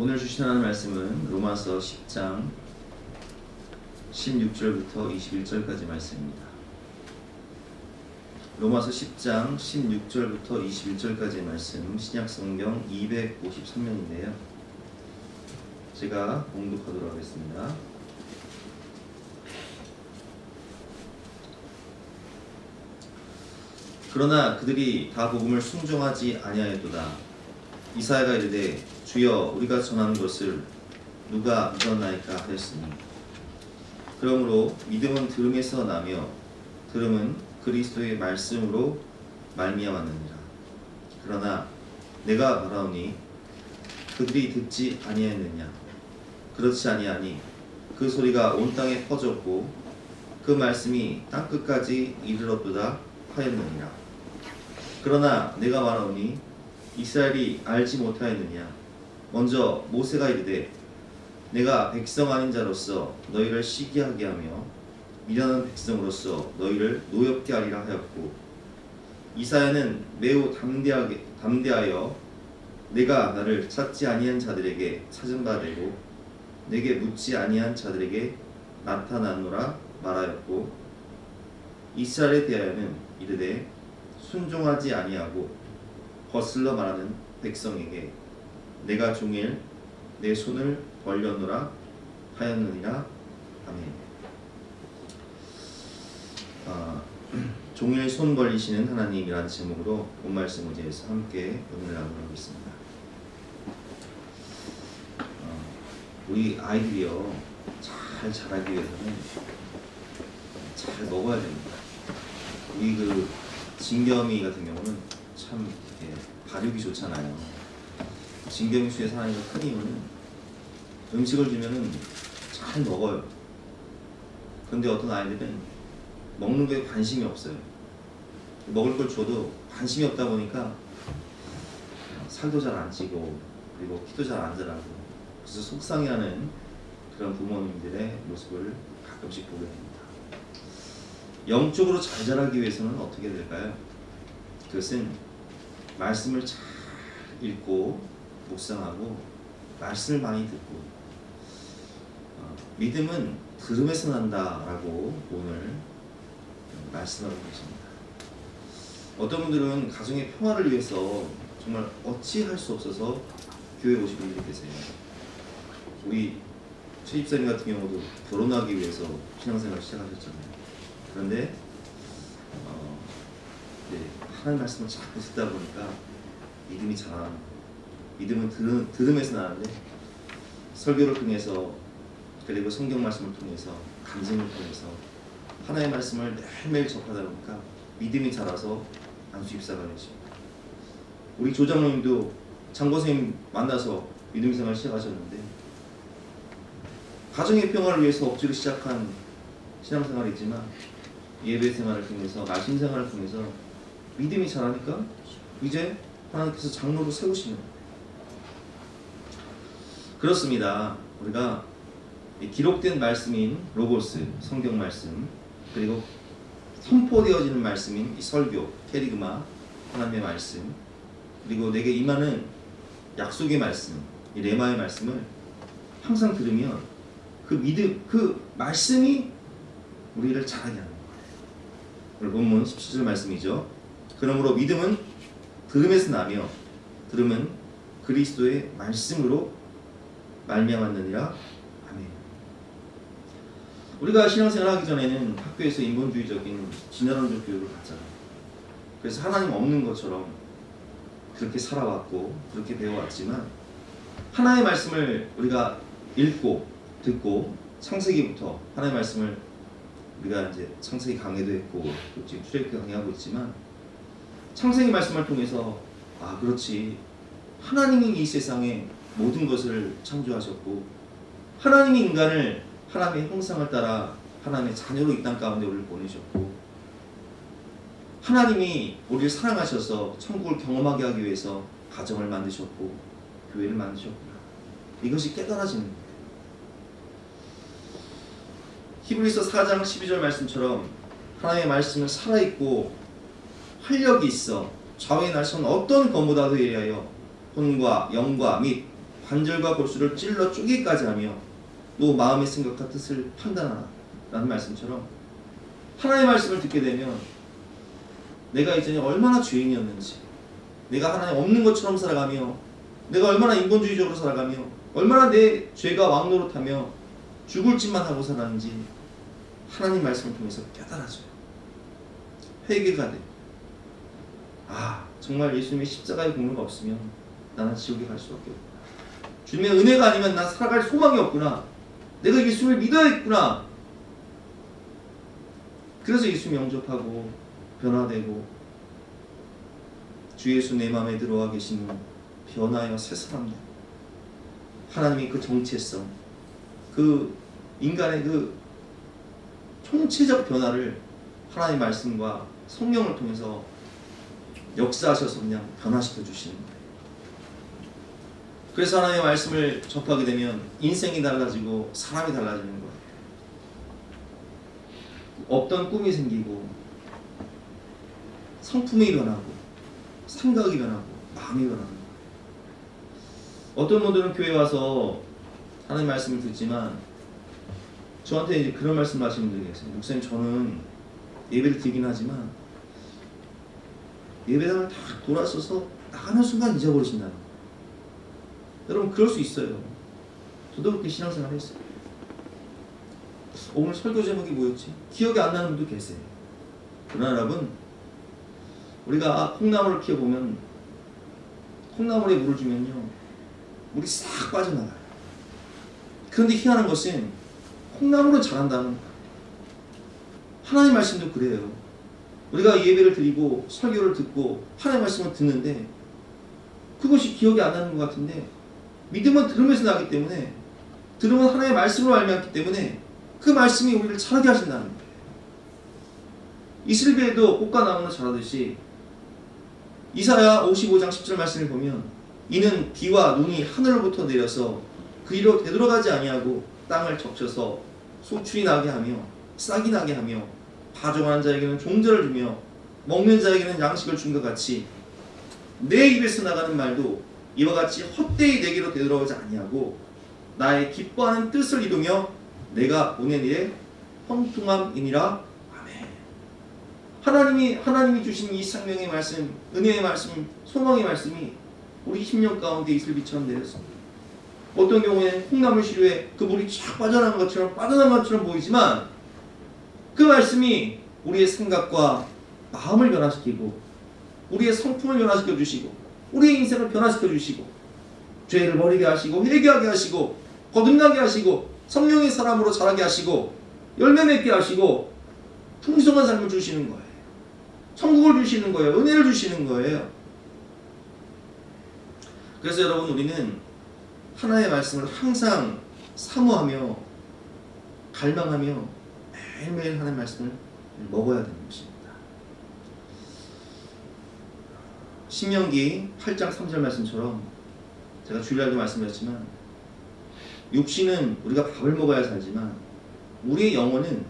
오늘 주신 하나님 말씀은 로마서 10장 16절부터 21절까지 말씀입니다. 로마서 10장 16절부터 21절까지 말씀, 신약성경 253면인데요. 제가 봉독하도록 하겠습니다. 그러나 그들이 다 복음을 순종하지 아니하였도다. 이사야가 이르되 주여 우리가 전하는 것을 누가 믿었나이까 하였으니, 그러므로 믿음은 들음에서 나며 들음은 그리스도의 말씀으로 말미암았느니라. 그러나 내가 말하오니 그들이 듣지 아니하였느냐? 그렇지 아니하니 그 소리가 온 땅에 퍼졌고 그 말씀이 땅끝까지 이르렀도다 하였느니라. 그러나 내가 말하오니 이스라엘이 알지 못하였느냐? 먼저 모세가 이르되 내가 백성 아닌 자로서 너희를 시기하게 하며 미련한 백성으로서 너희를 노엽게 하리라 하였고, 이사야는 매우 담대하여 내가 나를 찾지 아니한 자들에게 찾은 바 되고 내게 묻지 아니한 자들에게 나타나노라 말하였고, 이스라엘에 대하여는 이르되 순종하지 아니하고 거슬러 말하는 백성에게 내가 종일 내 손을 벌렸노라 하였느니라. 아멘. 종일 손 벌리시는 하나님이라는 제목으로 본 말씀 의지해서 함께 은혜를 나누고 있습니다. 우리 아이들이요, 잘 자라기 위해서는 잘 먹어야 됩니다. 우리 그 진겸이 같은 경우는 참 발육이 좋잖아요. 진겸이 수의 사랑이가 큰 이유는 음식을 주면은 잘 먹어요. 그런데 어떤 아이들은 먹는 거에 관심이 없어요. 먹을 걸 줘도 관심이 없다 보니까 살도 잘 안 찌고 그리고 키도 잘 안 자라고, 그래서 속상해하는 그런 부모님들의 모습을 가끔씩 보게 됩니다. 영적으로 잘 자라기 위해서는 어떻게 될까요? 그것은 말씀을 잘 읽고 묵상하고 말씀을 많이 듣고, 믿음은 들음에서 난다라고 오늘 말씀하고 계십니다. 어떤 분들은 가정의 평화를 위해서 정말 어찌할 수 없어서 교회에 오신 분들이 계세요. 우리 최 집사님 같은 경우도 결혼하기 위해서 신앙생활을 시작하셨잖아요. 그런데 하나님 말씀을 자꾸 듣다 보니까 믿음이 자라는 거예요. 믿음은 들음에서 나는데 설교를 통해서 그리고 성경 말씀을 통해서 간증을 통해서 하나님의 말씀을 매일매일 접하다 보니까 믿음이 자라서 안수 집사가 되십니다. 우리 조장로님도 장고생님 만나서 믿음 생활을 시작하셨는데 가정의 평화를 위해서 억지로 시작한 신앙생활이지만 예배 생활을 통해서 말씀 생활을 통해서 믿음이 자라니까 이제 하나님께서 장로로 세우시는 거예요. 그렇습니다. 우리가 기록된 말씀인 로고스, 성경 말씀, 그리고 선포되어지는 말씀인 이 설교, 캐리그마, 하나님의 말씀, 그리고 내게 임하는 약속의 말씀, 이 레마의 말씀을 항상 들으면 그 믿음, 그 말씀이 우리를 자라게 하는 거예요. 오늘 본문 17절 말씀이죠. 그러므로 믿음은 들음에서 나며 들음은 그리스도의 말씀으로 말미암았느니라. 아멘. 우리가 신앙생활 하기 전에는 학교에서 인본주의적인 진화론적 교육을 받잖아요. 그래서 하나님 없는 것처럼 그렇게 살아왔고 그렇게 배워왔지만, 하나님의 말씀을 우리가 읽고 듣고 창세기부터 하나님의 말씀을 우리가 이제 창세기 강의도 했고 또 지금 출애굽기 강의하고 있지만, 창세기 말씀을 통해서 그렇지, 하나님이 이 세상에 모든 것을 창조하셨고 하나님이 인간을 하나님의 형상을 따라 하나님의 자녀로 이 땅 가운데 우리를 보내셨고 하나님이 우리를 사랑하셔서 천국을 경험하게 하기 위해서 가정을 만드셨고 교회를 만드셨구나, 이것이 깨달아지는 거예요. 히브리서 4장 12절 말씀처럼 하나님의 말씀은 살아있고 활력이 있어 좌우에 날선 어떤 검보다도 예리하여 혼과 영과 및 관절과 골수를 찔러 쪼개기까지 하며 또 마음의 생각과 뜻을 판단하라 라는 말씀처럼 하나님의 말씀을 듣게 되면 내가 이전에 얼마나 죄인이었는지, 내가 하나님 없는 것처럼 살아가며, 내가 얼마나 인본주의적으로 살아가며, 얼마나 내 죄가 왕노릇하며 죽을 짓만 하고 살았는지 하나님 말씀을 통해서 깨달아져요. 회개가 돼. 아, 정말 예수님의 십자가의 공로가 없으면 나는 지옥에 갈 수밖에 없구나. 주님의 은혜가 아니면 난 살아갈 소망이 없구나. 내가 예수님을 믿어야겠구나. 그래서 예수 영접하고 변화되고 주 예수 내 마음에 들어와 계시는 변화여 새 사람들, 하나님의 그 정체성, 그 인간의 그 총체적 변화를 하나님의 말씀과 성령을 통해서 역사하셔서 그냥 변화시켜 주시는 거예요. 그래서 하나님의 말씀을 접하게 되면 인생이 달라지고 사람이 달라지는 거예요. 없던 꿈이 생기고 성품이 변하고 생각이 변하고 마음이 변하는 거예요. 어떤 분들은 교회 와서 하나님 말씀을 듣지만 저한테 이제 그런 말씀 하시는 분들이 계세요. 목사님, 저는 예배를 드리긴 하지만 예배당을 다 돌아서서 나가는 순간 잊어버리신다는 거예요. 여러분, 그럴 수 있어요. 저도 그렇게 신앙생활 했어요. 오늘 설교 제목이 뭐였지? 기억이 안 나는 분도 계세요. 그러나 여러분, 우리가 콩나물을 키워보면 콩나물에 물을 주면요, 물이 싹 빠져나가요. 그런데 희한한 것은 콩나물은 자란다는 거예요. 하나님 말씀도 그래요. 우리가 예배를 드리고 설교를 듣고 하나님 말씀을 듣는데 그것이 기억이 안 나는 것 같은데, 믿음은 들으면서 나기 때문에, 들으면 하나님의 말씀으로 알미하기 때문에 그 말씀이 우리를 자라게 하신다는 거예요. 이슬비에도 꽃과 나무는 자라듯이 이사야 55장 10절 말씀을 보면 이는 비와 눈이 하늘로부터 내려서 그리로 되돌아가지 아니하고 땅을 적셔서 소출이 나게 하며 싹이 나게 하며 파종하는 자에게는 종자를 주며 먹는 자에게는 양식을 준 것 같이 내 입에서 나가는 말도 이와 같이 헛되이 내게로 되돌아오지 아니하고 나의 기뻐하는 뜻을 이루며 내가 보낸 일에 형통함이니라. 아멘. 하나님이 주신 이 생명의 말씀, 은혜의 말씀, 소망의 말씀이 우리 심령 가운데 이슬비처럼 내렸습니다. 어떤 경우에는 콩나물 시루에 그 물이 쫙 빠져나간 것처럼 보이지만 그 말씀이 우리의 생각과 마음을 변화시키고 우리의 성품을 변화시켜 주시고 우리의 인생을 변화시켜 주시고 죄를 버리게 하시고 회개하게 하시고 거듭나게 하시고 성령의 사람으로 자라게 하시고 열매 맺게 하시고 풍성한 삶을 주시는 거예요. 천국을 주시는 거예요. 은혜를 주시는 거예요. 그래서 여러분, 우리는 하나의 말씀을 항상 사모하며 갈망하며 매일매일 하나님의 말씀을 먹어야 되는 것입니다. 신명기 8장 3절 말씀처럼 제가 주일날도 말씀드렸지만 육신은 우리가 밥을 먹어야 살지만 우리의 영혼은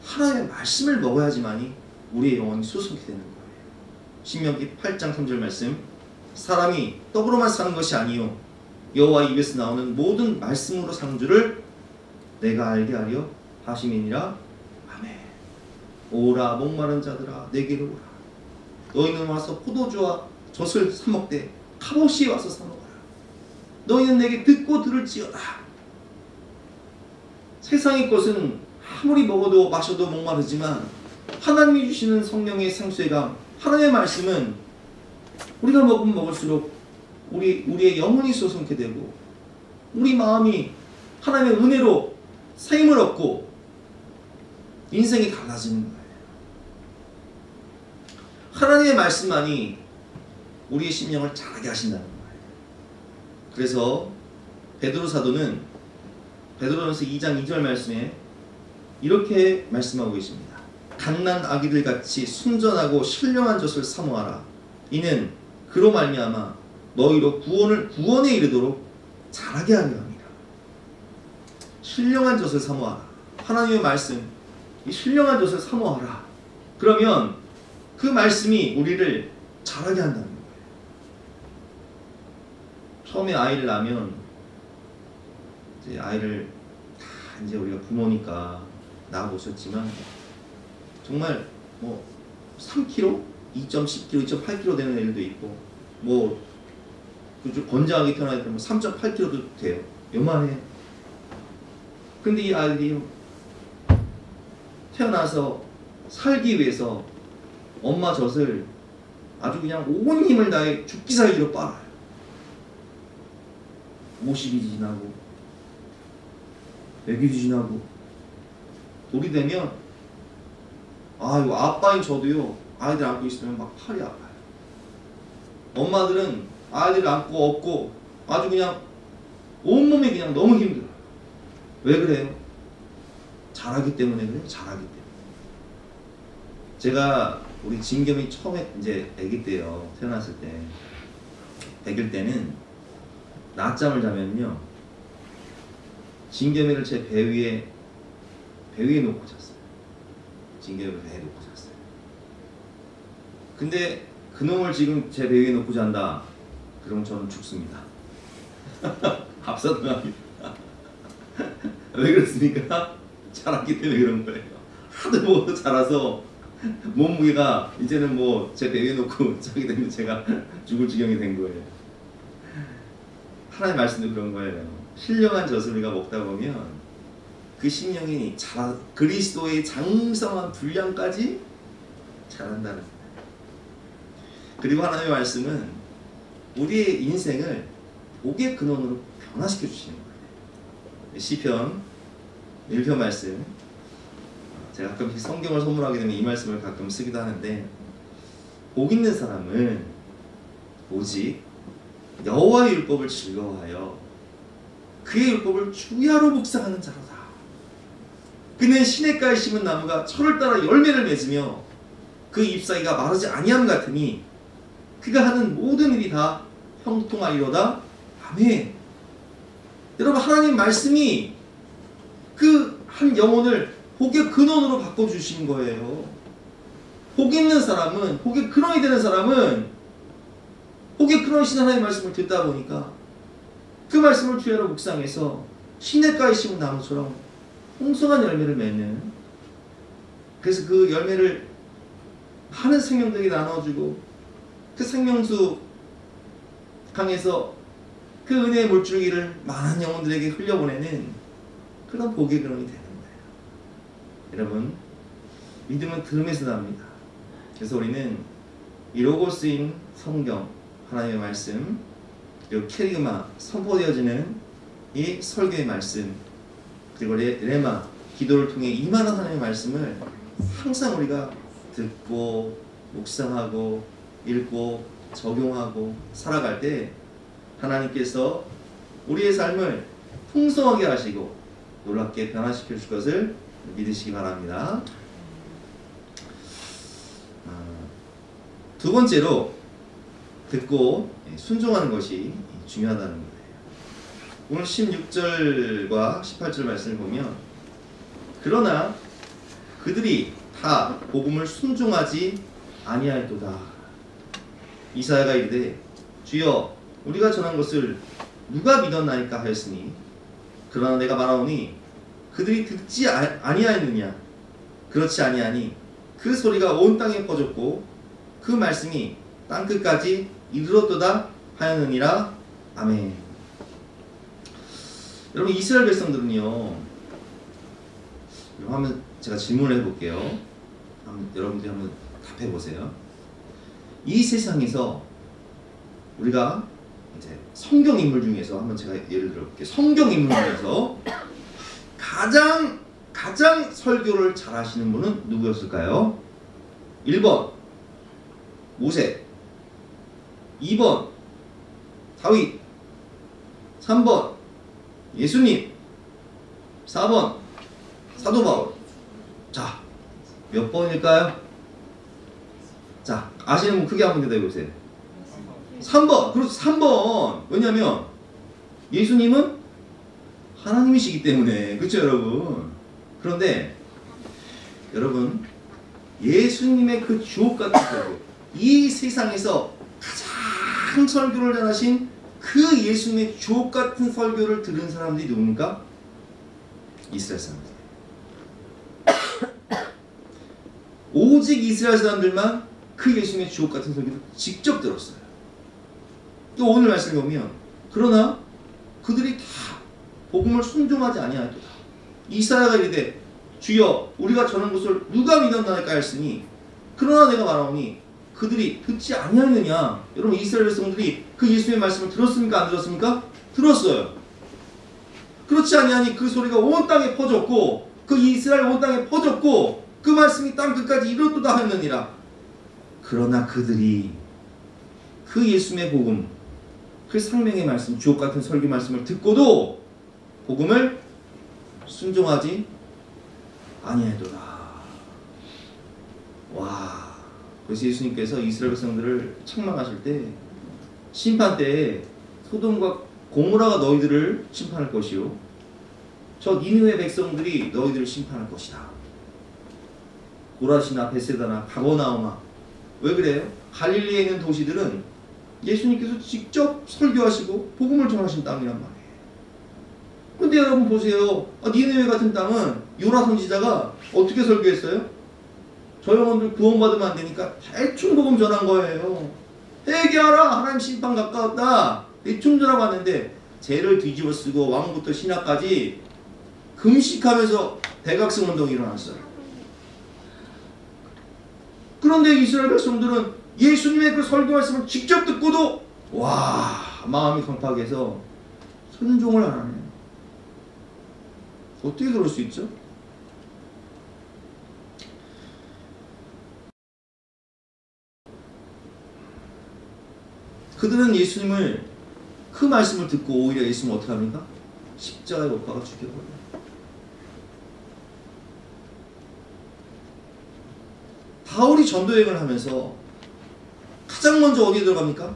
하나님의 말씀을 먹어야지만이 우리의 영혼이 수송케 되는 거예요. 신명기 8장 3절 말씀, 사람이 떡으로만 사는 것이 아니요 여호와 입에서 나오는 모든 말씀으로 사는 줄을 내가 알게 하려 하심이니라. 아멘. 오라 목마른 자들아 내게로 오라. 너희는 와서 포도주와 젖을 사 먹되 값없이 와서 사 먹어라. 너희는 내게 듣고 들을지어다. 세상의 것은 아무리 먹어도 마셔도 목마르지만 하나님이 주시는 성령의 생수의 강, 하나님의 말씀은 우리가 먹으면 먹을수록 우리의 영혼이 솟게 되고 우리 마음이 하나님의 은혜로 새 힘을 얻고 인생이 달라지는 거예요. 하나님의 말씀만이 우리의 심령을 자라게 하신다는 거예요. 그래서 베드로 사도는 베드로전서 2장 2절 말씀에 이렇게 말씀하고 계십니다. 갓난 아기들 같이 순전하고 신령한 젖을 사모하라. 이는 그로 말미암아 너희로 구원에 이르도록 자라게 하려 합니다. 신령한 젖을 사모하라. 하나님의 말씀, 이 신령한 젖을 사모하라. 그러면 그 말씀이 우리를 자라게 한다는 거예요. 처음에 아이를 낳으면 이제 아이를 다 이제 우리가 부모니까 낳아보셨지만 정말 뭐 3kg, 2.10kg, 2.8kg 되는 애들도 있고 뭐 건장하게 태어나야 되면 3.8kg도 돼요. 요만해. 근데 이 아이들이 태어나서 살기 위해서 엄마 젖을 아주 그냥 온 힘을 다해 죽기 살기로 빨아요. 50일이 지나고 100일이 지나고 돌이 되면 이거 아빠인 저도요 아이들 안고 있으면 막 팔이 아파요. 엄마들은 아이들 안고 업고 아주 그냥 온몸이 그냥 너무 힘들어요. 왜 그래요? 잘하기 때문에 그래요. 잘하기 때문에. 제가 우리 진겸이 처음에 이제 아기 때요 태어났을 때 100일 때는 낮잠을 자면요 진겸이를 제 배 위에 놓고 잤어요. 진겸이를 배에 놓고 잤어요. 근데 그놈을 지금 제 배 위에 놓고 잔다 그럼 저는 죽습니다. 압사당합니다. 왜 그렇습니까? 자랐기 때문에 그런 거예요. 하도 먹어도 자라서 몸무게가 이제는 뭐 제 배 위에 놓고 자게 되면 제가 죽을 지경이 된 거예요. 하나님 말씀도 그런 거예요. 신령한 젖을 우리가 먹다 보면 그 신령이 그리스도의 장성한 분량까지 자란다는 거예요. 그리고 하나님의 말씀은 우리의 인생을 복의 근원으로 변화시켜 주시는 거예요. 시편 1편 말씀, 제가 가끔씩 성경을 선물하게 되면 이 말씀을 가끔 쓰기도 하는데, 복 있는 사람은 오직 여호와의 율법을 즐거워하여 그의 율법을 주야로 묵상하는 자로다. 그는 시냇가에 심은 나무가 철을 따라 열매를 맺으며 그 잎사귀가 마르지 아니함 같으니 그가 하는 모든 일이 다 형통하리로다. 아멘. 여러분, 하나님 말씀이 그 한 영혼을 복의 근원으로 바꿔주신 거예요. 복 있는 사람은, 복의 근원이 되는 사람은 복의 근원이신 하나님의 말씀을 듣다 보니까 그 말씀을 주야로 묵상해서 시냇가에 심은 나무처럼 풍성한 열매를 맺는, 그래서 그 열매를 많은 생명들에게 나눠주고 그 생명수 강에서 그 은혜의 물줄기를 많은 영혼들에게 흘려보내는 그런 복의 근원이 되는 거예요. 여러분, 믿음은 들음에서 납니다. 그래서 우리는 이 로고스인 성경, 하나님의 말씀, 그리고 캐리그마, 선포되어지는 이 설교의 말씀, 그리고 레마, 기도를 통해 임하는 하나님의 말씀을 항상 우리가 듣고 묵상하고 읽고 적용하고 살아갈 때 하나님께서 우리의 삶을 풍성하게 하시고 놀랍게 변화시켜 줄 것을 믿으시기 바랍니다. 두 번째로 듣고 순종하는 것이 중요하다는 거예요. 오늘 16절과 18절 말씀을 보면, 그러나 그들이 다 복음을 순종하지 아니하였도다. 이사야가 이르되 주여 우리가 전한 것을 누가 믿었나이까 하였으니, 그러나 내가 말하오니 그들이 듣지 아니하였느냐. 그렇지 아니하니 그 소리가 온 땅에 퍼졌고 그 말씀이 땅끝까지 이르렀도다 하였느니라. 아멘. 여러분, 이스라엘 백성들은요, 한번 제가 질문을 해볼게요. 여러분들이 한번 답해보세요. 이 세상에서 우리가 이제 성경 인물 중에서 한번 제가 예를 들어볼게요. 성경 인물 중에서 가장 설교를 잘하시는 분은 누구였을까요? 1번 모세, 2번 다윗, 3번 예수님, 4번 사도 바울. 자, 몇 번일까요? 자, 아시는 분 크게 한번 대답해보세요. 3번. 그렇죠, 3번. 왜냐면 예수님은 하나님이시기 때문에. 그렇죠, 여러분? 그런데 여러분, 예수님의 그 주옥 같은 설교, 이 세상에서 가장 설교를 잘하신 그 예수님의 주옥 같은 설교를 들은 사람들이 누굽니까? 이스라엘 사람들. 오직 이스라엘 사람들만 그 예수님의 주옥 같은 설교를 직접 들었어요. 또 오늘 말씀을 보면 그러나 그들이 다 복음을 순종하지 아니하였도다. 이사야가 이르되 주여 우리가 전한 것을 누가 믿었나이까 했으니 그러나 내가 말하오니 그들이 듣지 아니하느냐. 여러분 이스라엘 백성들이 그 예수님의 말씀을 들었습니까? 안 들었습니까? 들었어요. 그렇지 아니하니 그 소리가 온 땅에 퍼졌고 그 이스라엘 온 땅에 퍼졌고 그 말씀이 땅 끝까지 이르렀도다 하였느니라. 그러나 그들이 그 예수님의 복음, 그 생명의 말씀, 주옥 같은 설교 말씀을 듣고도 복음을 순종하지 아니하도다. 와. 그래서 예수님께서 이스라엘 백성들을 책망하실 때 심판 때에 소돔과 고모라가 너희들을 심판할 것이요 저 니느웨 백성들이 너희들을 심판할 것이다. 고라시나 베세다나 가버나움아. 왜 그래요? 갈릴리에 있는 도시들은 예수님께서 직접 설교하시고 복음을 전하신 땅이란 말이에요. 근데 여러분 보세요. 니느웨 같은 땅은 요나 선지자가 어떻게 설교했어요? 저 영혼들 구원받으면 안 되니까 대충 복음 전한 거예요. 회개하라, 하나님 심판 가까웠다. 대충 전하고 왔는데 죄를 뒤집어 쓰고 왕부터 신하까지 금식하면서 대각성 운동이 일어났어요. 그런데 이스라엘 백성들은 예수님의 그 설교 말씀을 직접 듣고도 와, 마음이 강팍해서 순종을 안 하네요. 어떻게 그럴 수 있죠? 그들은 예수님을 그 말씀을 듣고 오히려 예수님을 어떻게 합니까? 십자가에 못 박아 죽여버려요. 바울이 전도여행을 하면서 가장 먼저 어디에 들어갑니까?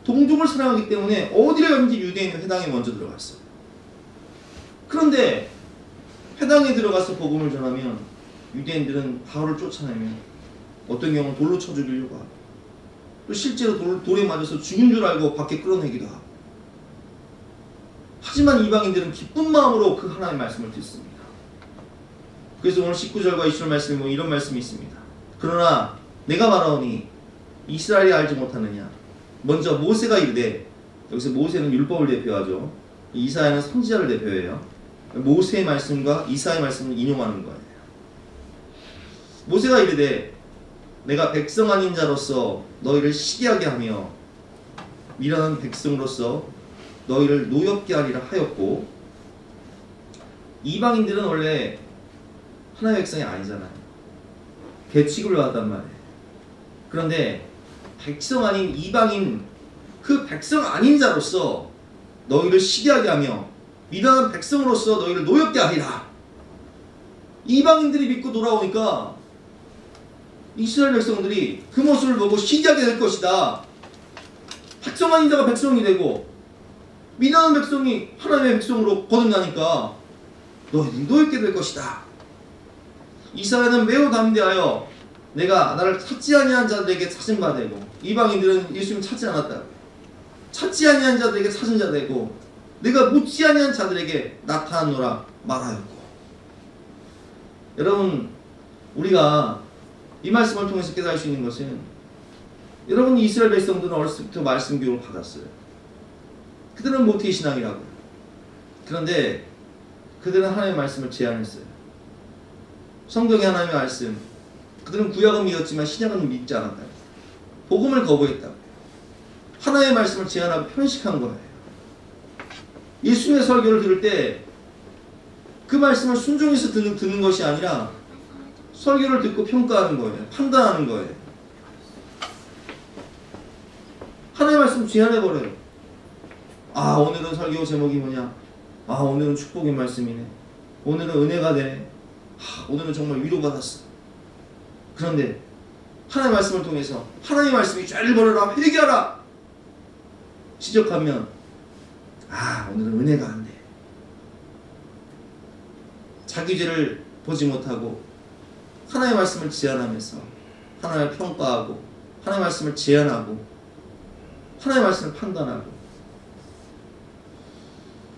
동족을 사랑하기 때문에 어디를 가든지 유대인 회당에 먼저 들어갔어요. 그런데 회당에 들어가서 복음을 전하면 유대인들은 바울을 쫓아내면 어떤 경우는 돌로 쳐 죽이려고 하고 또 실제로 돌에 맞아서 죽은 줄 알고 밖에 끌어내기도 하고. 하지만 이방인들은 기쁜 마음으로 그 하나님의 말씀을 듣습니다. 그래서 오늘 19절과 20절 말씀에 뭐 이런 말씀이 있습니다. 그러나 내가 말하오니 이스라엘이 알지 못하느냐. 먼저 모세가 이르되, 여기서 모세는 율법을 대표하죠. 이사야는 선지자를 대표해요. 모세의 말씀과 이사야의 말씀을 인용하는 거예요. 모세가 이르되 내가 백성 아닌 자로서 너희를 시기하게 하며 미련한 백성으로서 너희를 노엽게 하리라 하였고, 이방인들은 원래 하나님의 백성이 아니잖아요. 계취급을 받았단 말이에요. 그런데 백성 아닌 이방인, 그 백성 아닌 자로서 너희를 시기하게 하며 미련한 백성으로서 너희를 노엽게 하리라. 이방인들이 믿고 돌아오니까 이스라엘 백성들이 그 모습을 보고 시기하게 될 것이다. 백성 아닌 자가 백성이 되고 미련한 백성이 하나님의 백성으로 거듭나니까 너희들이 노엽게 될 것이다. 이사야는 매우 담대하여 내가 나를 찾지 아니한 자들에게 찾은 바 되고, 이방인들은 예수님 찾지 않았다. 찾지 아니한 자들에게 찾은 자 되고 내가 묻지 아니한 자들에게 나타나노라 말하였고. 여러분, 우리가 이 말씀을 통해서 깨달을 수 있는 것은, 여러분 이스라엘 백성들은 어렸을 때부터 말씀 교육을 받았어요. 그들은 모태의 신앙이라고요. 그런데 그들은 하나님의 말씀을 제안했어요. 성경의 하나님의 말씀, 그들은 구약은 믿었지만 신약은 믿지 않았다. 복음을 거부했다. 하나님의 말씀을 제안하고 편식한 거예요. 예수님의 설교를 들을 때 그 말씀을 순종해서 듣는 것이 아니라 설교를 듣고 평가하는 거예요. 판단하는 거예요. 하나님의 말씀 제안해버려요. 아, 오늘은 설교 제목이 뭐냐? 아, 오늘은 축복의 말씀이네. 오늘은 은혜가 되네. 오늘은 정말 위로받았어. 그런데 하나님의 말씀을 통해서 하나님의 말씀이 죄를 버려라, 회개하라 지적하면, 아, 오늘은 은혜가 안 돼. 자기 죄를 보지 못하고 하나님의 말씀을 제안하면서 하나님을 평가하고 하나님의 말씀을 제안하고 하나님의 말씀을 판단하고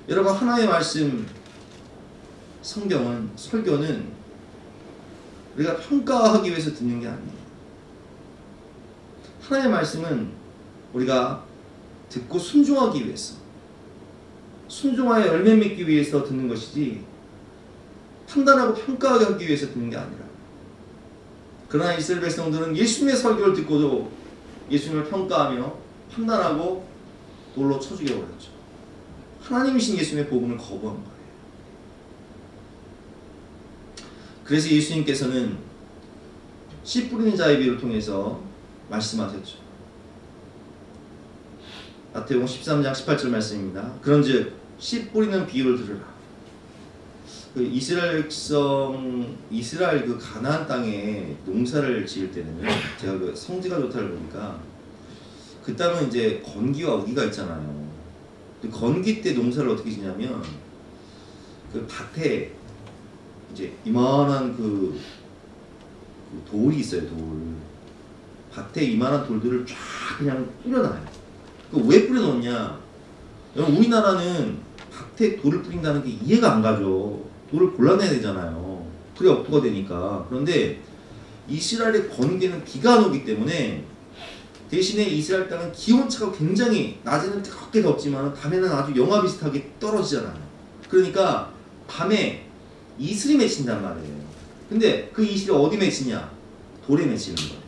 여러분, 하나의 말씀, 성경은, 설교는 우리가 평가하기 위해서 듣는 게 아니에요. 하나의 말씀은 우리가 듣고 순종하기 위해서, 순종하여 열매 맺기 위해서 듣는 것이지 판단하고 평가하기 위해서 듣는 게 아니라. 그러나 이스라엘 백성들은 예수님의 설교를 듣고도 예수님을 평가하며 판단하고 돌로 쳐 죽여버렸죠. 하나님이신 예수님의 복음을 거부한 거예요. 그래서 예수님께서는 씨 뿌리는 자의 비유를 통해서 말씀하셨죠. 마태복음 13장 18절 말씀입니다. 그런즉 씨 뿌리는 비유를 들으라. 그 이스라엘 그 가나안 땅에 농사를 지을 때는 제가 그 성지가 좋다를 보니까 그 땅은 이제 건기와 우기가 있잖아요. 건기 때 농사를 어떻게 지냐면 그 밭에 이제 이만한 그 돌이 있어요. 밭에 이만한 돌들을 쫙 그냥 뿌려놔요. 왜 뿌려놓냐? 우리나라는 밭에 돌을 뿌린다는 게 이해가 안 가죠. 돌을 골라내야 되잖아요. 그래 억토가 되니까. 그런데 이스라엘의 건기는 비가 안 오기 때문에 대신에 이스라엘 땅은 기온차가 굉장히 낮에는 뜨겁게 덥지만 밤에는 아주 영하 비슷하게 떨어지잖아요. 그러니까 밤에 이슬이 맺힌단 말이에요. 근데 그 이슬이 어디 맺히냐? 돌에 맺히는 거예요.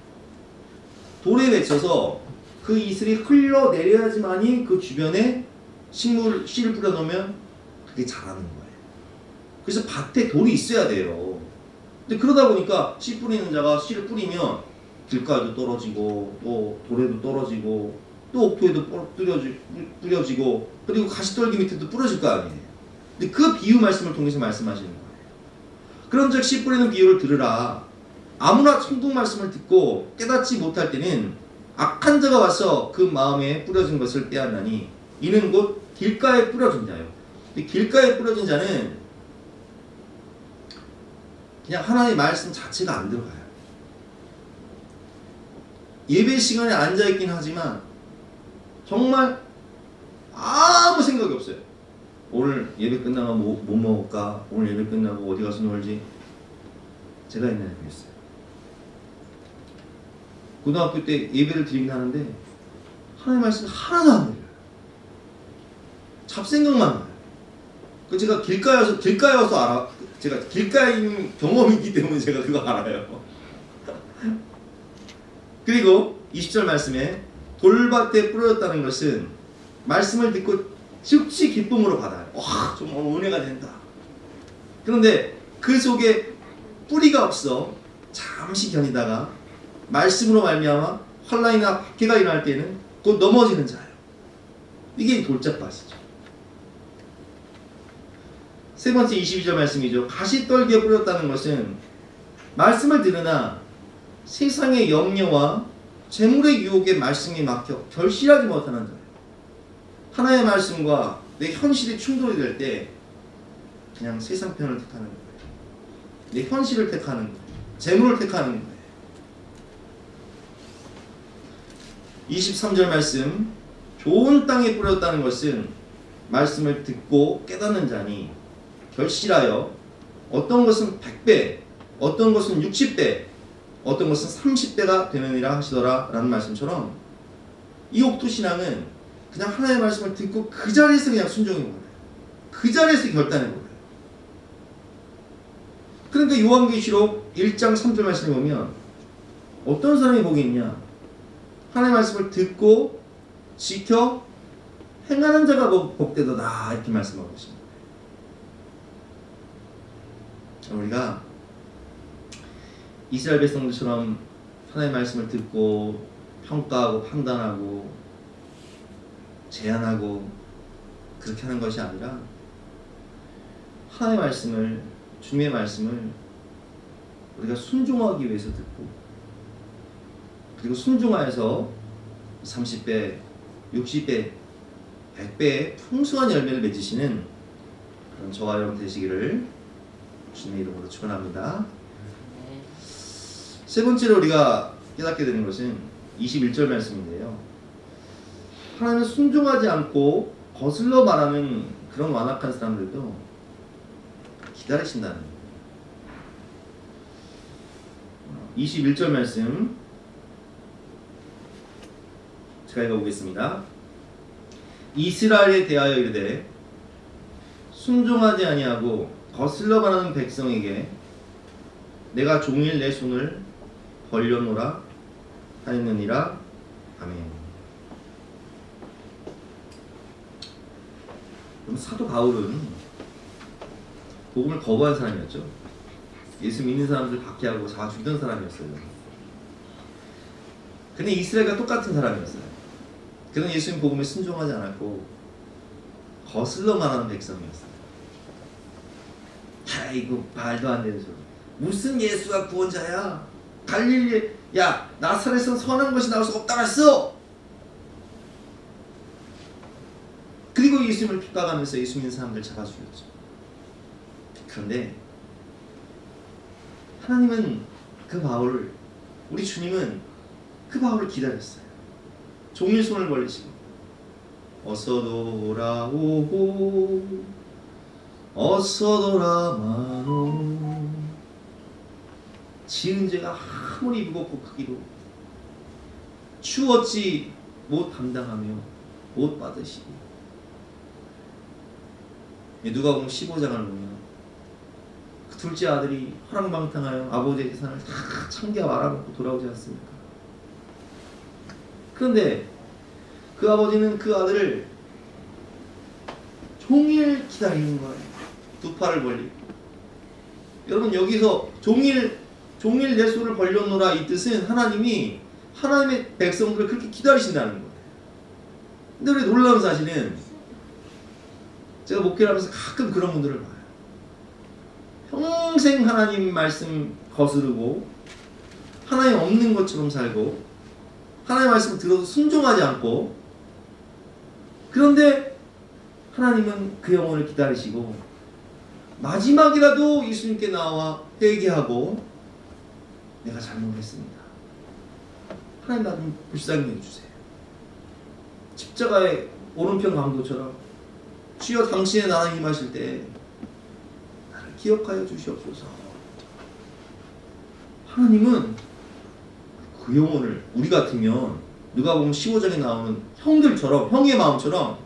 돌에 맺혀서 그 이슬이 흘러내려야지만이 그 주변에 씨를 뿌려놓으면 그게 자라는 거예요. 그래서 밭에 돌이 있어야 돼요. 근데 그러다 보니까 씨 뿌리는 자가 씨를 뿌리면 길가에도 떨어지고 또 돌에도 떨어지고 또 옥토에도 뿌려지고 그리고 가시떨기 밑에도 뿌려질 거 아니에요. 근데 그 비유 말씀을 통해서 말씀하시는 거예요. 그런즉 씨 뿌리는 비유를 들으라. 아무나 천국 말씀을 듣고 깨닫지 못할 때는 악한 자가 와서 그 마음에 뿌려진 것을 빼앗나니 이는 곧 길가에 뿌려진 자요. 길가에 뿌려진 자는 그냥 하나님의 말씀 자체가 안 들어가요. 예배 시간에 앉아있긴 하지만 정말 아무 생각이 없어요. 오늘 예배 끝나면 뭐 먹을까? 오늘 예배 끝나고 어디 가서 놀지? 제가 옛날에 그랬어요. 고등학교 때 예배를 드리긴 하는데 하나님의 말씀 하나도 안 들려요. 잡생각만 나요. 제가 길가에 와서 알아. 제가 길가에 있는 경험이 있기 때문에 제가 그거 알아요. 그리고 20절 말씀에 돌밭에 뿌려졌다는 것은 말씀을 듣고 즉시 기쁨으로 받아요. 와, 정말 은혜가 된다. 그런데 그 속에 뿌리가 없어 잠시 견이다가 말씀으로 말미암아 환난이나 박해가 일어날 때는 곧 넘어지는 자예요. 이게 돌짝밭이죠. 세 번째 22절 말씀이죠. 가시떨기에 뿌렸다는 것은 말씀을 들으나 세상의 염려와 재물의 유혹에 말씀이 막혀 결실하지 못하는 자예요. 하나의 말씀과 내 현실이 충돌이 될 때 그냥 세상 편을 택하는 거예요. 내 현실을 택하는 거예요. 재물을 택하는 거예요. 23절 말씀, 좋은 땅에 뿌렸다는 것은 말씀을 듣고 깨닫는 자니 결실하여 어떤 것은 100배, 어떤 것은 60배, 어떤 것은 30배가 되느니라 하시더라 라는 말씀처럼 이 옥토신앙은 그냥 하나의 말씀을 듣고 그 자리에서 그냥 순종해버려요. 그 자리에서 결단해버려요. 그러니까 요한계시록 1장 3절 말씀을 보면 어떤 사람이 복이 있냐? 하나님의 말씀을 듣고 지켜 행하는 자가 복되도다 이렇게 말씀하고 있습니다. 우리가 이스라엘 백성들처럼 하나님의 말씀을 듣고 평가하고 판단하고 제안하고 그렇게 하는 것이 아니라 하나님의 말씀을, 주님의 말씀을 우리가 순종하기 위해서 듣고 그리고 순종하여서 30배, 60배, 100배의 풍성한 열매를 맺으시는 그런 저와 여러분 되시기를 주님의 이름으로 축원합니다. 세 번째로 우리가 깨닫게 되는 것은 21절 말씀인데요. 하나님은 순종하지 않고 거슬러 말하는 그런 완악한 사람들도 기다리신다는 거예요. 21절 말씀 제가 읽어보겠습니다. 이스라엘에 대하여 이르되 순종하지 아니하고 거슬러 가는 백성에게 내가 종일 내 손을 벌려노라 하였느니라. 아멘. 그럼 사도 바울은 복음을 거부한 사람이었죠. 예수 믿는 사람들 박해하고 잡아 죽이던 사람이었어요. 근데 이스라엘과 똑같은 사람이었어요. 그는 예수님 복음에 순종하지 않았고 거슬러만 하는 백성이었어요. 아이고 말도 안 되는 소리. 무슨 예수가 구원자야? 갈릴리 야 나사렛에서 선한 것이 나올 수 없다고 했어. 그리고 예수님을 핍박하면서 예수 믿는 사람들 잡아 죽였죠. 그런데 하나님은 그 바울을, 우리 주님은 그 바울을 기다렸어요. 종일 손을 벌리시고 어서 돌아오고 어서 돌아마노. 지은 죄가 아무리 무겁고 크기도 주 어찌 못 감당하며 못 받으시고. 누가복음 15장을 보면 그 둘째 아들이 허랑방탕하여 아버지의 재산을 다 참겨 말아먹고 돌아오지 않습니까? 그런데 그 아버지는 그 아들을 종일 기다리는 거예요. 두 팔을 벌리고. 여러분 여기서 종일 내 손을 벌려놓으라 이 뜻은 하나님이 하나님의 백성들을 그렇게 기다리신다는 거예요. 근데 우리 놀라운 사실은 제가 목회를 하면서 가끔 그런 분들을 봐요. 평생 하나님 말씀 거스르고 하나님 없는 것처럼 살고 하나님 말씀 들어도 순종하지 않고, 그런데 하나님은 그 영혼을 기다리시고 마지막이라도 예수님께 나와 회개하고 내가 잘못했습니다. 하나님 나 좀 불쌍히 해주세요. 십자가의 오른편 강도처럼 주여 당신의 나라에 임하실 때 나를 기억하여 주시옵소서. 하나님은 그 영혼을, 우리 같으면 누가복음 15장에 나오는 형들처럼, 형의 마음처럼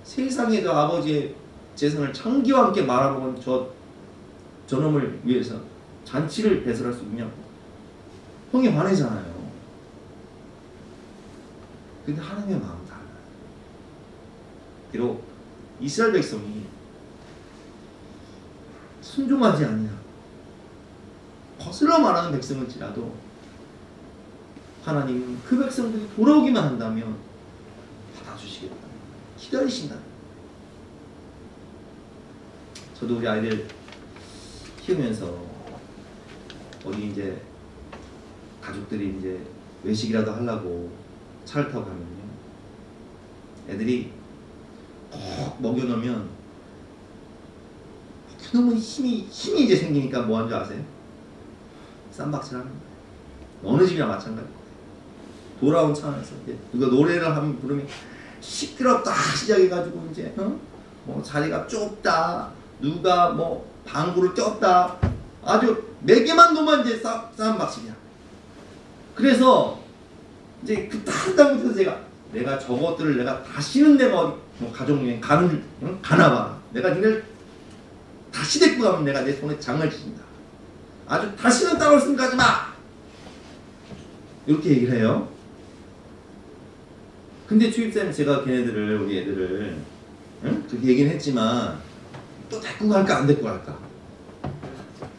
세상에 저 아버지의 재산을 창기와 함께 말아먹은 저놈을 위해서 잔치를 배설할 수 있냐고 형이 화내잖아요. 근데 하나님의 마음은 달라요. 비록 이스라엘 백성이 순종하지 아니하고 거슬러 말하는 백성일지라도 하나님은 그 백성들이 돌아오기만 한다면 받아주시겠다, 기다리신다. 저도 우리 아이들 키우면서 어디 이제 가족들이 이제 외식이라도 하려고 차를 타고 가면요, 애들이 꼭 먹여놓으면 힘이 이제 생기니까 뭐 하는 줄 아세요? 쌈박질 하는 거예요. 어느 집이나 마찬가지예요. 돌아온 차 안에서 이제 누가 노래를 하면 부르면 시끄럽다 시작해가지고 이제 뭐 자리가 좁다, 누가 뭐 방구를 꼈다, 아주 매개만 놓으면 이제 쌈박질이야. 그래서 이제 그 다음부터 내가 저것들을 내가 다시는 내가 어디 뭐 가족여행 가나봐. 내가 니를 다시 데리고 가면 내가 내 손에 장을 치신다. 아주 다시는 따라올 생각하지 마. 이렇게 얘기를 해요. 근데 주입사님 제가 걔네들을, 우리 애들을 그렇게 얘기는 했지만 또 데리고 갈까 안 데리고 갈까?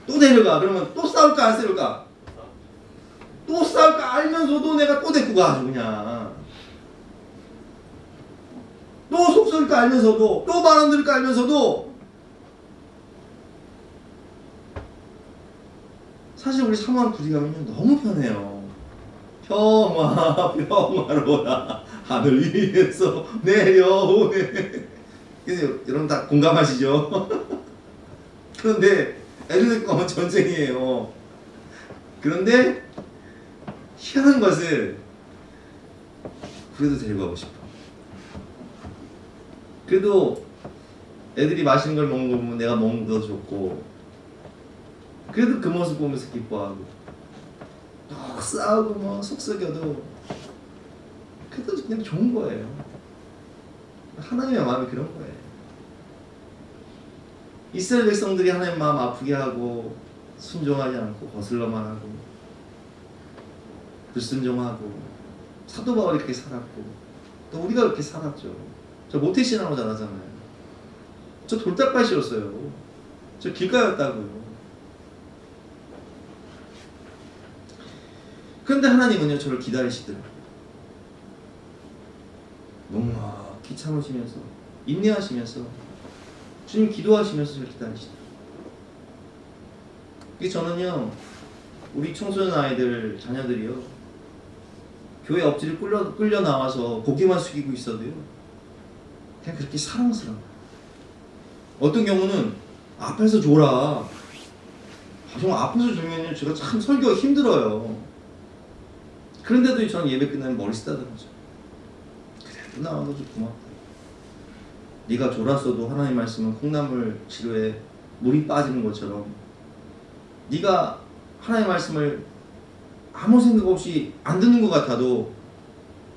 또 데려가. 그러면 또 싸울까 안 싸울까? 또 싸울까 알면서도 내가 또 데리고 가. 아주 그냥 또 속설까 알면서도, 또 말 안 들을까 알면서도. 사실 우리 사모한 둘이 가면 너무 편해요. 평화로라 하늘 위에서 내려오네. 여러분 다 공감하시죠? 그런데 애들 데리고 가면 전쟁이에요. 그런데 희한한 것은 그래도 데리고 가고 싶어. 그래도 애들이 맛있는 걸 먹는 거 보면 내가 먹는 거 좋고, 그래도 그 모습 보면서 기뻐하고, 막 싸우고 뭐 속썩여도 그래도 그냥 좋은 거예요. 하나님의 마음이 그런 거예요. 이스라엘 백성들이 하나님 마음 아프게 하고 순종하지 않고 거슬러만 하고 불순종하고, 사도 바울이 그렇게 살았고 또 우리가 그렇게 살았죠. 저 모태신앙으로 자라잖아요. 저 돌짝밭이었어요. 저 길가였다고요. 그런데 하나님은요, 저를 기다리시더라고요. 넉넉히 참으시면서, 인내하시면서, 주님 기도하시면서 저를 기다리시더라고요. 그게 저는요, 우리 청소년 아이들, 자녀들이요, 교회 앞뒤를 끌려 나와서 고개만 숙이고 있어도요, 그냥 그렇게 사랑스러워요. 어떤 경우는 앞에서 줘라. 정말 앞에서 주면요, 제가 참 설교가 힘들어요. 그런데도 저는 예배 끝나면 머리 쓰다듬어져. 그래도 나와서 좀 고맙다. 네가 졸았어도 하나님 말씀은 콩나물 치료에 물이 빠지는 것처럼, 네가 하나님 말씀을 아무 생각 없이 안 듣는 것 같아도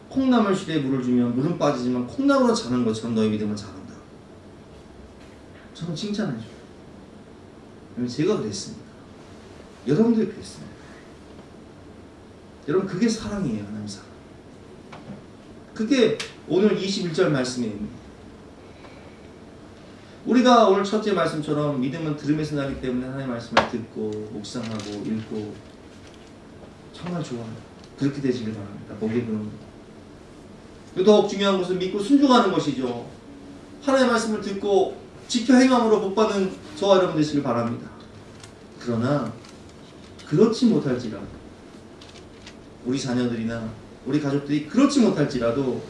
콩나물 시대에 물을 주면 물은 빠지지만 콩나물은 자는 것처럼 너희 믿음은 자란다. 저는 칭찬해줘요. 왜냐면 제가 그랬습니다. 여러분들이 그랬습니다. 여러분, 그게 사랑이에요. 하나님 사랑. 그게 오늘 21절 말씀이에요. 우리가 오늘 첫째 말씀처럼 믿음은 들음에서 나기 때문에 하나님의 말씀을 듣고 묵상하고 읽고, 정말 좋아요. 그렇게 되시길 바랍니다. 거기에 그런 거. 더욱 중요한 것은 믿고 순종하는 것이죠. 하나님의 말씀을 듣고 지켜 행함으로 복받는 저와 여러분 되시길 바랍니다. 그러나 그렇지 못할지라도, 우리 자녀들이나 우리 가족들이 그렇지 못할지라도,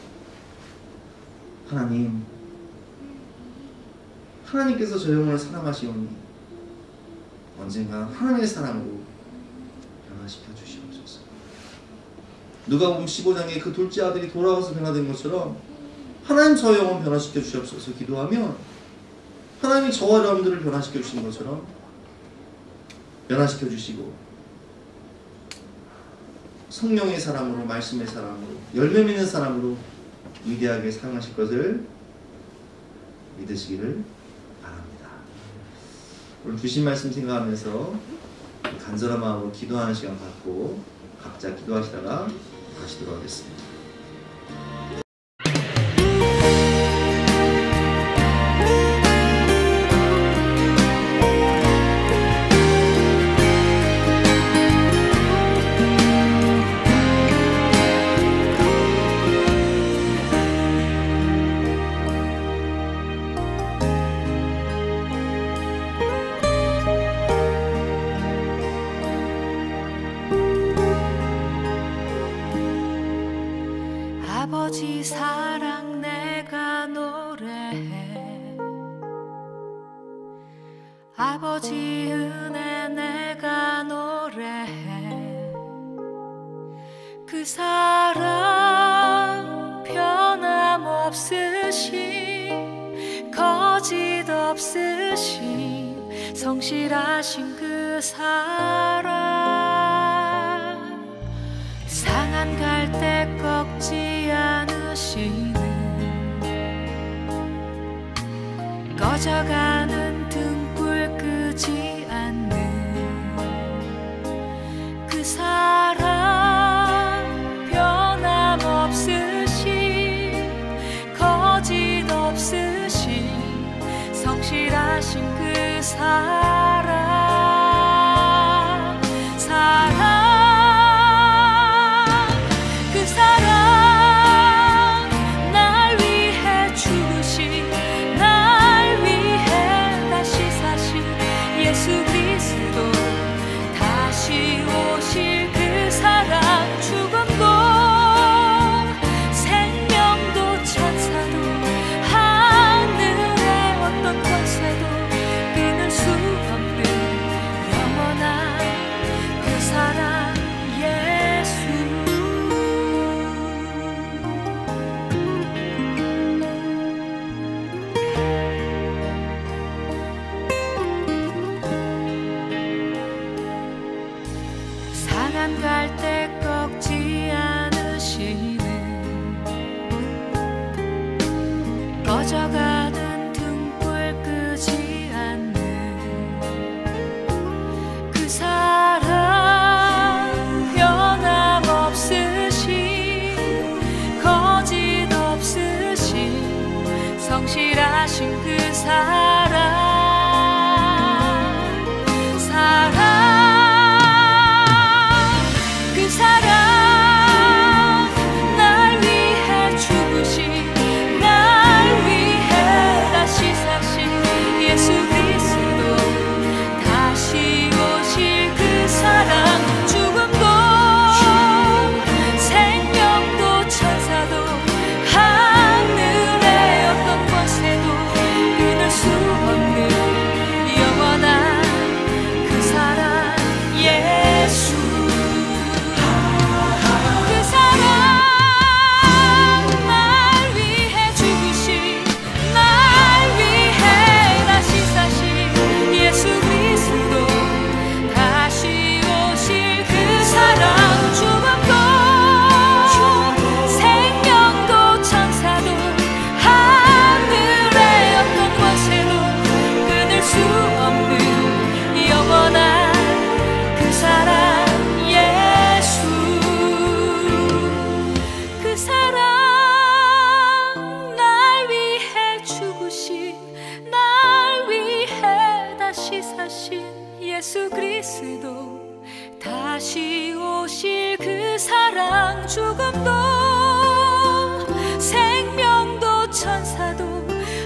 하나님께서 저 영혼을 사랑하시오니 언젠가 하나님의 사랑으로 변화시켜 주시옵소서. 누가복음 15장에 그 둘째 아들이 돌아와서 변화된 것처럼 하나님 저 영혼 변화시켜 주시옵소서 기도하면, 하나님이 저와 여러분들을 변화시켜 주신 것처럼 변화시켜 주시고, 성령의 사람으로, 말씀의 사람으로, 열매 맺는 사람으로 위대하게 사용하실 것을 믿으시기를 바랍니다. 오늘 주신 말씀 생각하면서 간절한 마음으로 기도하는 시간 갖고 각자 기도하시다가 다시 돌아오겠습니다. 아버지 사랑 내가 노래해, 아버지 은혜 내가 노래해. 그 사랑 변함없으신, 거짓 없으신, 성실하신 그 사랑, 상한 갈대 꺾지 않으시는, 꺼져가는 등불 끄지 않는 그 사랑 변함없으신, 거짓 없으신, 성실하신 그 사랑, 사랑, 그 사랑, 날 위해 죽으신, 날 위해 다시 사신 예수 그리스도, 다시 오실 그 사랑, 죽음도 생명도 천사도 하늘의 어떤 권세도 끊을 수 예수 그리스도 다시 오실 그 사랑, 죽음도 생명도 천사도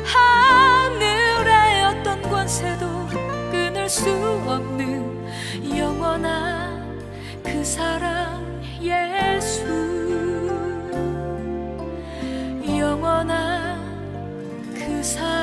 하늘의 어떤 권세도 끊을 수 없는 영원한 그 사랑, 예수, 영원한 그 사랑.